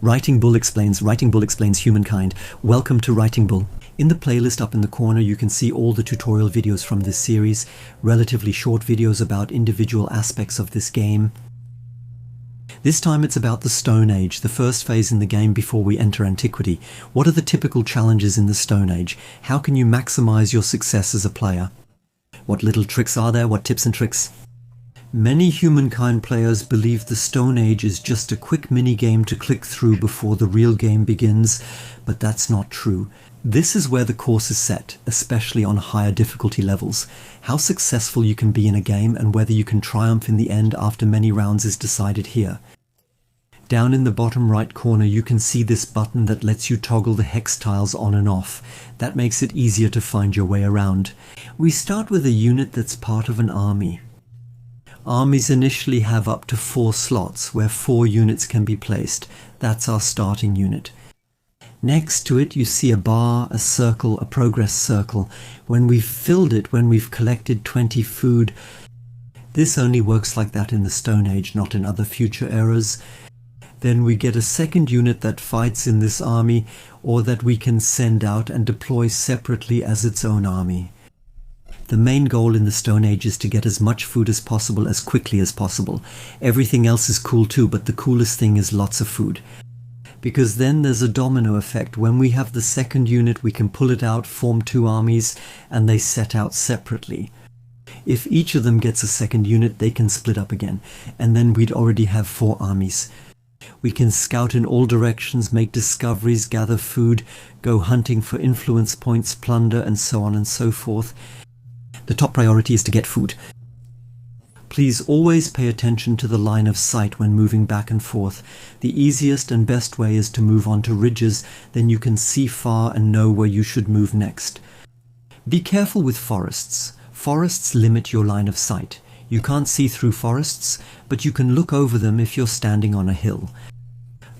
Writing Bull explains Humankind. Welcome to Writing Bull. In the playlist up in the corner you can see all the tutorial videos from this series, relatively short videos about individual aspects of this game. This time it's about the Stone Age, the first phase in the game before we enter Antiquity. What are the typical challenges in the Stone Age? How can you maximize your success as a player? What little tricks are there? What tips and tricks? Many Humankind players believe the Stone Age is just a quick mini-game to click through before the real game begins, but that's not true. This is where the course is set, especially on higher difficulty levels. How successful you can be in a game and whether you can triumph in the end after many rounds is decided here. Down in the bottom right corner you can see this button that lets you toggle the hex tiles on and off. That makes it easier to find your way around. We start with a unit that's part of an army. Armies initially have up to 4 slots where 4 units can be placed. That's our starting unit. Next to it you see a bar, a circle, a progress circle. When we've filled it, when we've collected 20 food, this only works like that in the Stone Age, not in other future eras. Then we get a second unit that fights in this army, or that we can send out and deploy separately as its own army. The main goal in the Stone Age is to get as much food as possible as quickly as possible. Everything else is cool too, but the coolest thing is lots of food. Because then there's a domino effect. When we have the second unit, we can pull it out, form 2 armies, and they set out separately. If each of them gets a second unit, they can split up again, and then we'd already have 4 armies. We can scout in all directions, make discoveries, gather food, go hunting for influence points, plunder, and so on and so forth. The top priority is to get food. Please always pay attention to the line of sight when moving back and forth. The easiest and best way is to move onto ridges, then you can see far and know where you should move next. Be careful with forests. Forests limit your line of sight. You can't see through forests, but you can look over them if you're standing on a hill.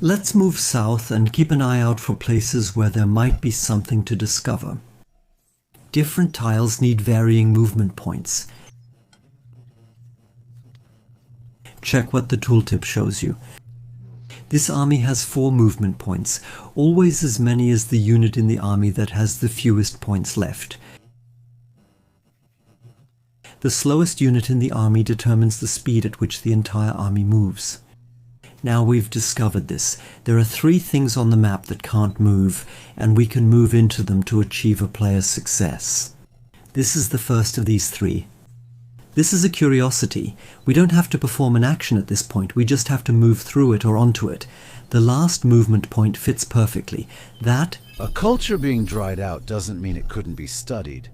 Let's move south and keep an eye out for places where there might be something to discover. Different tiles need varying movement points. Check what the tooltip shows you. This army has 4 movement points, always as many as the unit in the army that has the fewest points left. The slowest unit in the army determines the speed at which the entire army moves. Now we've discovered this. There are 3 things on the map that can't move, and we can move into them to achieve a player's success. This is the first of these 3. This is a curiosity. We don't have to perform an action at this point, we just have to move through it or onto it. The last movement point fits perfectly. That, a culture being dried out doesn't mean it couldn't be studied.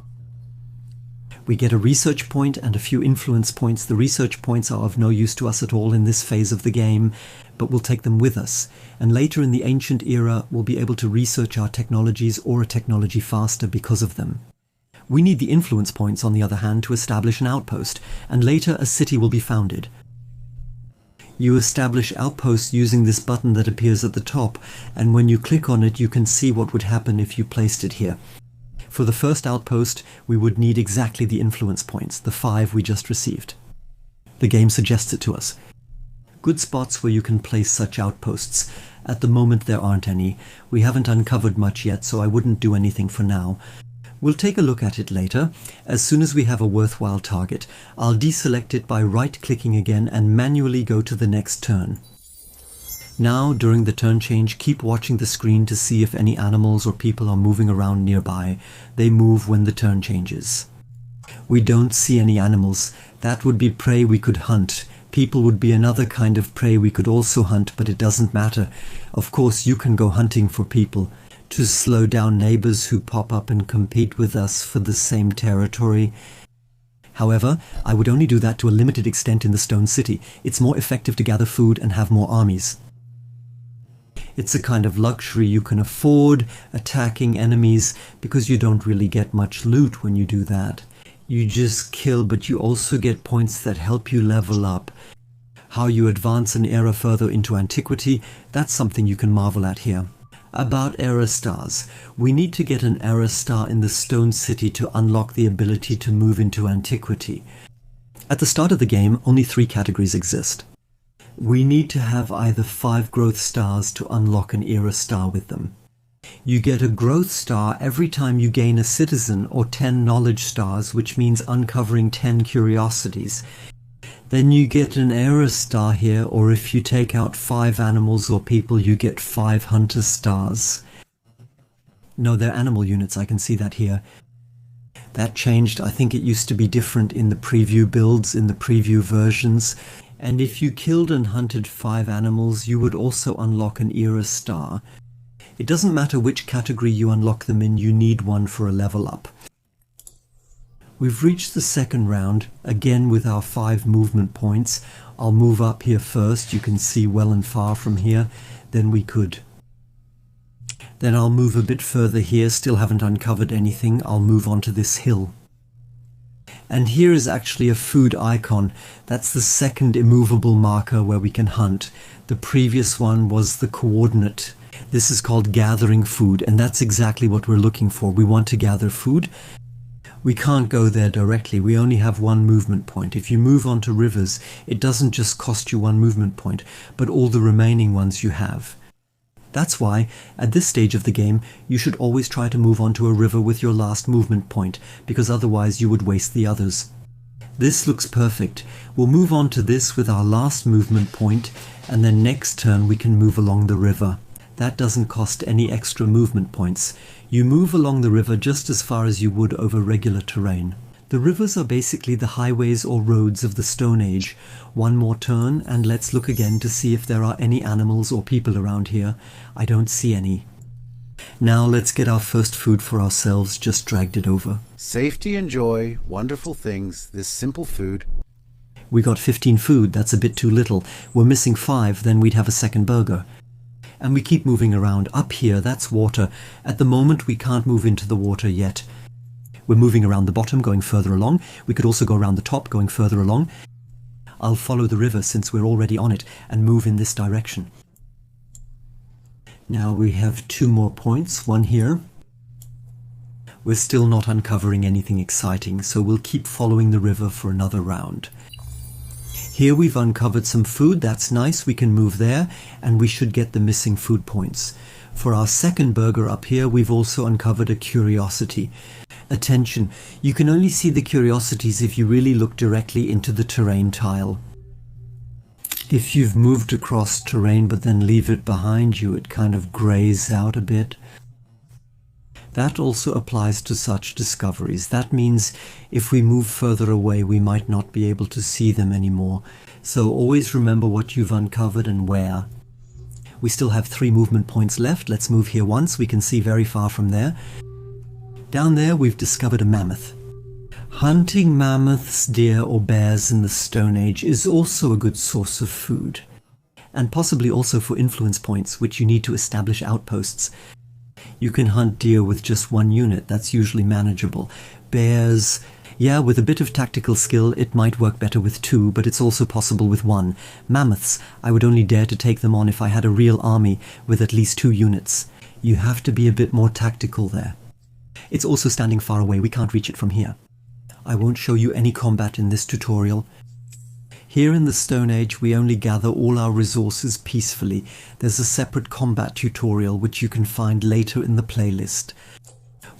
We get a research point and a few influence points. The research points are of no use to us at all in this phase of the game, but we'll take them with us. And later in the ancient era, we'll be able to research our technologies or a technology faster because of them. We need the influence points, on the other hand, to establish an outpost, and later a city will be founded. You establish outposts using this button that appears at the top, and when you click on it, you can see what would happen if you placed it here. For the first outpost, we would need exactly the influence points, the 5 we just received. The game suggests it to us. Good spots where you can place such outposts. At the moment there aren't any. We haven't uncovered much yet, so I wouldn't do anything for now. We'll take a look at it later. As soon as we have a worthwhile target, I'll deselect it by right-clicking again and manually go to the next turn. Now, during the turn change, keep watching the screen to see if any animals or people are moving around nearby. They move when the turn changes. We don't see any animals. That would be prey we could hunt. People would be another kind of prey we could also hunt, but it doesn't matter. Of course, you can go hunting for people, to slow down neighbors who pop up and compete with us for the same territory. However, I would only do that to a limited extent in the Stone City. It's more effective to gather food and have more armies. It's a kind of luxury you can afford, attacking enemies, because you don't really get much loot when you do that. You just kill, but you also get points that help you level up. How you advance an era further into Antiquity, that's something you can marvel at here. About era stars. We need to get an era star in the Stone City to unlock the ability to move into Antiquity. At the start of the game, only 3 categories exist. We need to have either 5 growth stars to unlock an era star with them. You get a growth star every time you gain a citizen, or 10 knowledge stars, which means uncovering 10 curiosities. Then you get an era star here, or if you take out 5 animals or people, you get 5 hunter stars. No, they're animal units, I can see that here. That changed. I think it used to be different in the preview builds, in the preview versions. And if you killed and hunted 5 animals, you would also unlock an era star. It doesn't matter which category you unlock them in, you need one for a level up. We've reached the second round, again with our 5 movement points. I'll move up here first, you can see well and far from here. Then I'll move a bit further here, still haven't uncovered anything. I'll move onto this hill. And here is actually a food icon. That's the second immovable marker where we can hunt. The previous one was the coordinate. This is called gathering food, and that's exactly what we're looking for. We want to gather food. We can't go there directly. We only have 1 movement point. If you move onto rivers, it doesn't just cost you 1 movement point, but all the remaining ones you have. That's why, at this stage of the game, you should always try to move onto a river with your last movement point, because otherwise you would waste the others. This looks perfect. We'll move on to this with our last movement point, and then next turn we can move along the river. That doesn't cost any extra movement points. You move along the river just as far as you would over regular terrain. The rivers are basically the highways or roads of the Stone Age. One more turn, and let's look again to see if there are any animals or people around here. I don't see any. Now let's get our first food for ourselves, just dragged it over. Safety and joy, wonderful things, this simple food. We got 15 food, that's a bit too little. We're missing 5, then we'd have a second burger. And we keep moving around. Up here, that's water. At the moment, we can't move into the water yet. We're moving around the bottom, going further along. We could also go around the top, going further along. I'll follow the river since we're already on it and move in this direction. Now we have 2 more points, one here. We're still not uncovering anything exciting, so we'll keep following the river for another round. Here we've uncovered some food, that's nice, we can move there, and we should get the missing food points. For our second burger up here, we've also uncovered a curiosity. Attention, you can only see the curiosities if you really look directly into the terrain tile. If you've moved across terrain but then leave it behind you, it kind of grays out a bit. That also applies to such discoveries. That means if we move further away, we might not be able to see them anymore. So always remember what you've uncovered and where. We still have 3 movement points left. Let's move here once. We can see very far from there. Down there we've discovered a mammoth. Hunting mammoths, deer or bears in the Stone Age is also a good source of food. And possibly also for influence points, which you need to establish outposts. You can hunt deer with just 1 unit, that's usually manageable. Bears, yeah, with a bit of tactical skill it might work better with 2, but it's also possible with 1. Mammoths, I would only dare to take them on if I had a real army with at least 2 units. You have to be a bit more tactical there. It's also standing far away, we can't reach it from here. I won't show you any combat in this tutorial. Here in the Stone Age we only gather all our resources peacefully. There's a separate combat tutorial which you can find later in the playlist.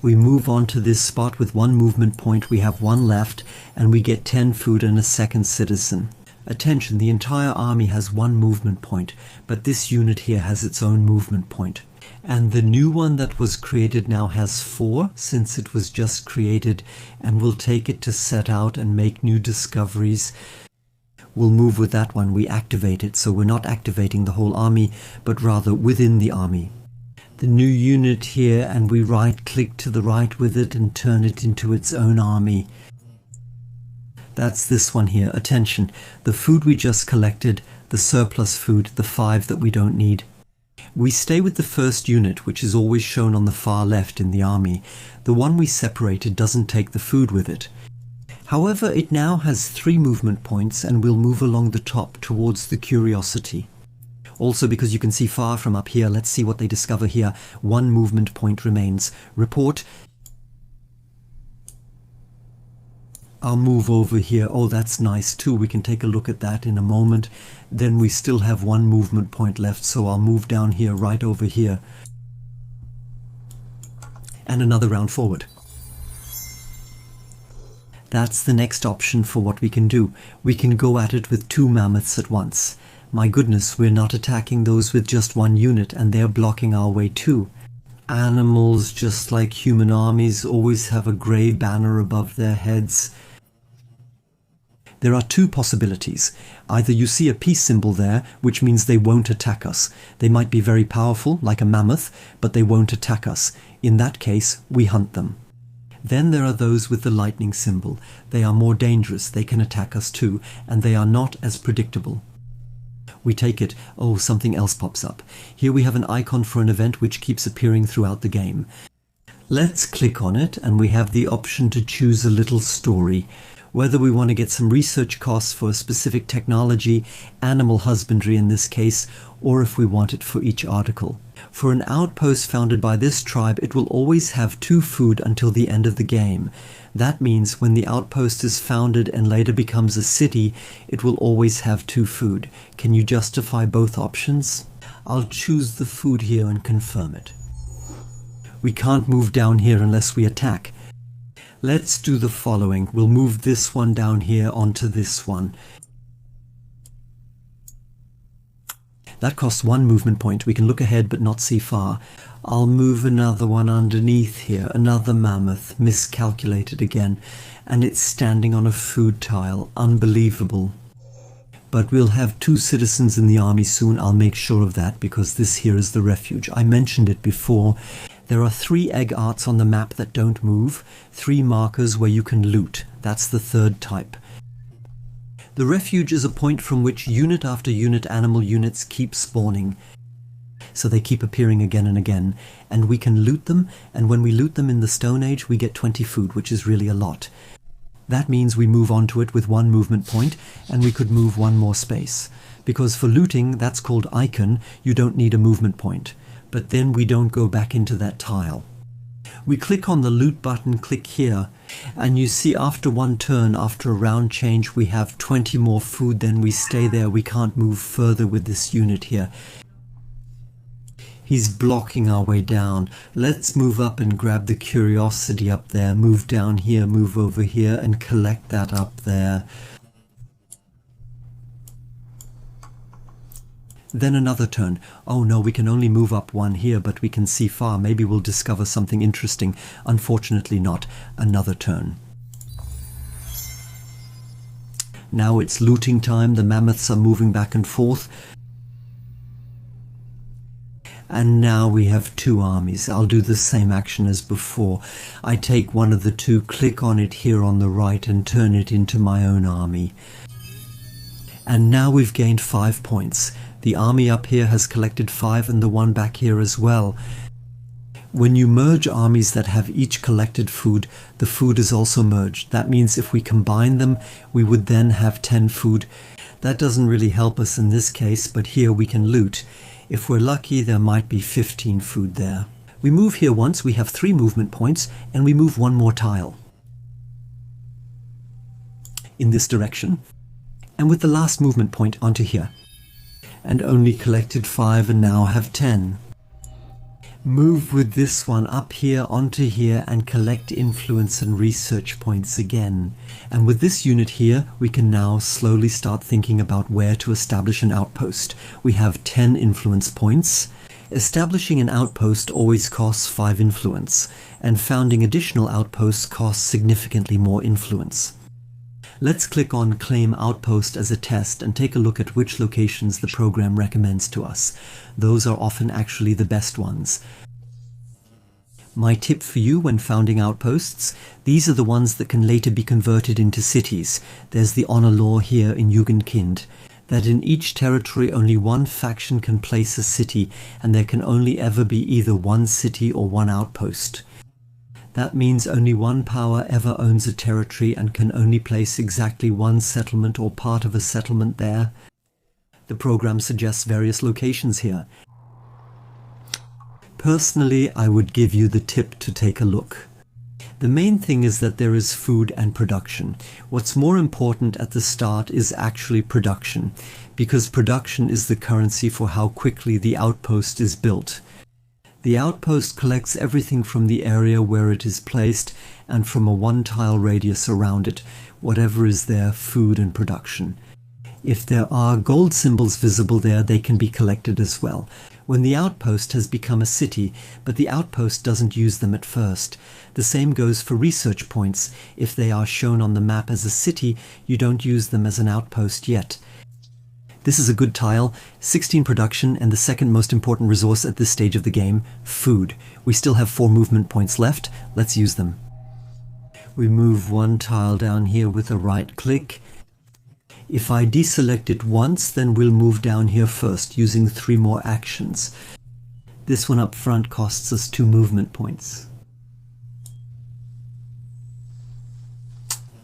We move on to this spot with 1 movement point, we have 1 left, and we get 10 food and a second citizen. Attention, the entire army has 1 movement point, but this unit here has its own movement point. And the new one that was created now has 4, since it was just created, and we'll take it to set out and make new discoveries. We'll move with that one, we activate it, so we're not activating the whole army, but rather within the army. The new unit here, and we right-click to the right with it and turn it into its own army. That's this one here. Attention, the food we just collected, the surplus food, the 5 that we don't need. We stay with the first unit, which is always shown on the far left in the army. The one we separated doesn't take the food with it. However, it now has 3 movement points and will move along the top towards the curiosity. Also, because you can see far from up here, let's see what they discover here. 1 movement point remains. Report. I'll move over here. Oh, that's nice too. We can take a look at that in a moment. Then we still have one movement point left, so I'll move down here, right over here. And another round forward. That's the next option for what we can do. We can go at it with 2 mammoths at once. My goodness, we're not attacking those with just 1 unit, and they're blocking our way too. Animals, just like human armies, always have a grey banner above their heads. There are 2 possibilities. Either you see a peace symbol there, which means they won't attack us. They might be very powerful, like a mammoth, but they won't attack us. In that case, we hunt them. Then there are those with the lightning symbol. They are more dangerous, they can attack us too, and they are not as predictable. We take it. Oh, something else pops up. Here we have an icon for an event which keeps appearing throughout the game. Let's click on it, and we have the option to choose a little story. Whether we want to get some research costs for a specific technology, animal husbandry in this case, or if we want it for each article. For an outpost founded by this tribe, it will always have 2 food until the end of the game. That means when the outpost is founded and later becomes a city, it will always have 2 food. Can you justify both options? I'll choose the food here and confirm it. We can't move down here unless we attack. Let's do the following. We'll move this one down here onto this one. That costs 1 movement point. We can look ahead but not see far. I'll move another one underneath here. Another mammoth. Miscalculated again. And it's standing on a food tile. Unbelievable. But we'll have 2 citizens in the army soon. I'll make sure of that because this here is the refuge. I mentioned it before. There are 3 egg arts on the map that don't move. 3 markers where you can loot. That's the 3rd type. The refuge is a point from which unit after unit animal units keep spawning. So they keep appearing again and again, and we can loot them, and when we loot them in the Stone Age we get 20 food, which is really a lot. That means we move on to it with 1 movement point, and we could move 1 more space. Because for looting, that's called icon, you don't need a movement point. But then we don't go back into that tile. We click on the loot button, click here, and you see after 1 turn, after a round change, we have 20 more food, then we stay there. We can't move further with this unit here. He's blocking our way down. Let's move up and grab the Curiosity up there, move down here, move over here, and collect that up there. Then another turn. Oh no, we can only move up 1 here, but we can see far. Maybe we'll discover something interesting. Unfortunately not. Another turn. Now it's looting time. The mammoths are moving back and forth. And now we have 2 armies. I'll do the same action as before. I take one of the 2, click on it here on the right, and turn it into my own army. And now we've gained 5 points. The army up here has collected 5 and the one back here as well. When you merge armies that have each collected food, the food is also merged. That means if we combine them, we would then have 10 food. That doesn't really help us in this case, but here we can loot. If we're lucky, there might be 15 food there. We move here once, we have 3 movement points, and we move 1 more tile in this direction, and with the last movement point onto here. And only collected 5 and now have 10. Move with this one up here onto here and collect influence and research points again. And with this unit here, we can now slowly start thinking about where to establish an outpost. We have 10 influence points. Establishing an outpost always costs 5 influence, and founding additional outposts costs significantly more influence. Let's click on Claim Outpost as a test and take a look at which locations the program recommends to us. Those are often actually the best ones. My tip for you when founding outposts, these are the ones that can later be converted into cities. There's the honor law here in Humankind, that in each territory only 1 faction can place a city, and there can only ever be either 1 city or 1 outpost. That means only 1 power ever owns a territory and can only place exactly 1 settlement or part of a settlement there. The program suggests various locations here. Personally, I would give you the tip to take a look. The main thing is that there is food and production. What's more important at the start is actually production, because production is the currency for how quickly the outpost is built. The outpost collects everything from the area where it is placed and from a one-tile radius around it, whatever is there, food and production. If there are gold symbols visible there, they can be collected as well. When the outpost has become a city, but the outpost doesn't use them at first. The same goes for research points. If they are shown on the map as a city, you don't use them as an outpost yet. This is a good tile, 16 production, and the second most important resource at this stage of the game, food. We still have 4 movement points left. Let's use them. We move one tile down here with a right click. If I deselect it once, then we'll move down here first, using 3 more actions. This one up front costs us 2 movement points.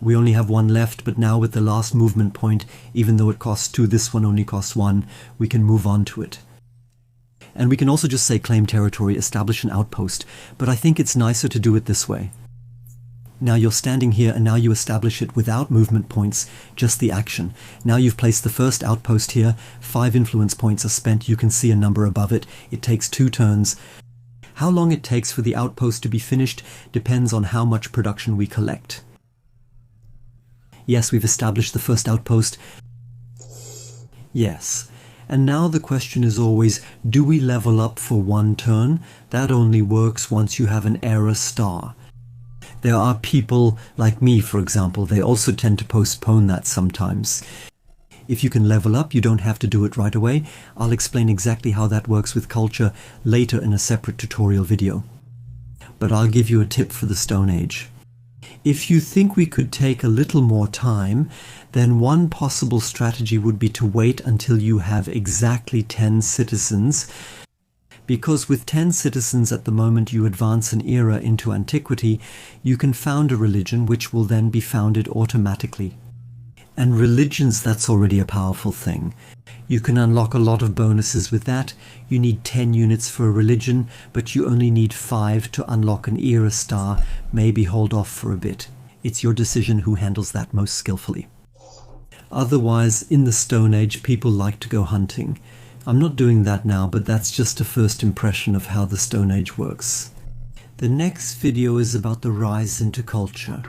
We only have 1 left, but now with the last movement point, even though it costs 2, this one only costs 1, we can move on to it. And we can also just say claim territory, establish an outpost, but I think it's nicer to do it this way. Now you're standing here and now you establish it without movement points, just the action. Now you've placed the first outpost here, 5 influence points are spent, you can see a number above it. It takes 2 turns. How long it takes for the outpost to be finished depends on how much production we collect. Yes, we've established the first outpost. Yes. And now the question is always, do we level up for 1 turn? That only works once you have an error star. There are people like me, for example, they also tend to postpone that sometimes. If you can level up, you don't have to do it right away. I'll explain exactly how that works with culture later in a separate tutorial video. But I'll give you a tip for the Stone Age. If you think we could take a little more time, then one possible strategy would be to wait until you have exactly 10 citizens. Because with 10 citizens at the moment you advance an era into antiquity, you can found a religion which will then be founded automatically. And religions, that's already a powerful thing. You can unlock a lot of bonuses with that. You need 10 units for a religion, but you only need 5 to unlock an era star. Maybe hold off for a bit. It's your decision who handles that most skillfully. Otherwise, in the Stone Age, people like to go hunting. I'm not doing that now, but that's just a first impression of how the Stone Age works. The next video is about the rise into culture.